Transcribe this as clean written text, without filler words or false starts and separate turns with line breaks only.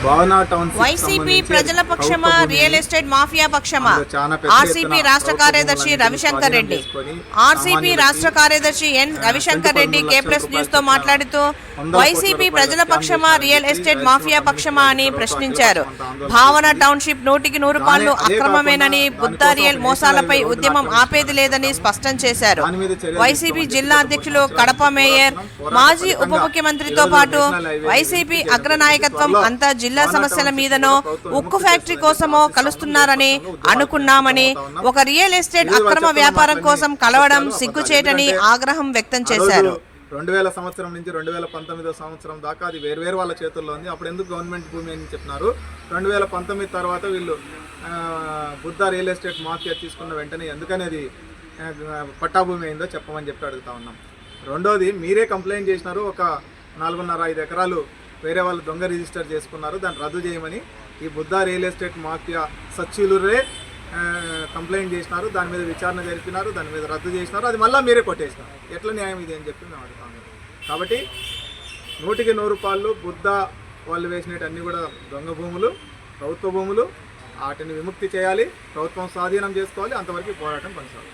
YCP ప్రజల పక్షమా, real estate mafia పక్షమా? RCP రాష్ట్ర కార్యదర్శి రవిశంకర్ రెడ్డి. ఆర్సీపీ రాష్ట్ర కార్యదర్శి ఎన్ రవిశంకర్ రెడ్డి K+ న్యూస్ తో మాట్లాడుతూ వైసీపీ ప్రజల పక్షమా, రియల్ ఎస్టేట్ మాఫియా పక్షమా అని ప్రశ్నించారు. భావన టౌన్షిప్ 100కి 100 పాళ్ళు అక్రమమేనని, బుద్ధా రియల్ మోసాలపై ఉద్యమం ఆపేది లేదని స్పష్టం చేశారు. వైసీపీ జిల్లా అధ్యక్షులు, కడప మేయర్, మాజీ ఉప ముఖ్యమంత్రితో పాటు వైసీపీ అగ్రనాయకత్వం అంతా జిల్లా సమస్యల మీదనో, ఉక్కు ఫ్యాక్టరీ కోసమో కలుస్తున్నారని అనుకున్నామని, ఒక రియల్ ఎస్టేట్ అక్రమ వ్యాపారం కోసం కలవడం సిగ్గుచేటని ఆగ్రహం వ్యక్తం చేశారు.
2000 సంవత్సరం నుంచి 2019 సంవత్సరం దాకా అది వేరు వాళ్ళ చేతుల్లో ఉంది. అప్పుడు ఎందుకు గవర్నమెంట్ భూమి అని చెప్పినారు? 2019 తర్వాత వీళ్ళు బుద్ధా రియల్ ఎస్టేట్ మాఫియా తీసుకున్న వెంటనే ఎందుకని అది పట్టా భూమి అయిందో చెప్పమని చెప్పి అడుగుతా ఉన్నాం. రెండోది, మీరే కంప్లైంట్ చేసినారు, ఒక 4.5 ఎకరాలు వేరే వాళ్ళు దొంగ రిజిస్టర్ చేసుకున్నారు, దాన్ని రద్దు చేయమని ఈ బుద్ధా రియల్ ఎస్టేట్ మాఫియా సచివులే కంప్లైంట్ చేసినారు. దాని మీద విచారణ జరిపినారు, దాని మీద రద్దు చేసినారు, అది మళ్ళీ మీరే కొట్టేసినారు. ఎట్లా న్యాయం ఇది అని చెప్పి మేము అడుగుతాము. కాబట్టి 100కి 100 పాళ్ళు బుద్ధా వాళ్ళు వేసినవన్నీ కూడా దొంగ భూములు, ప్రభుత్వ భూములు. వాటిని విముక్తి చేయాలి, ప్రభుత్వం స్వాధీనం చేసుకోవాలి. అంతవరకు పోరాటం కొనసాగాలి.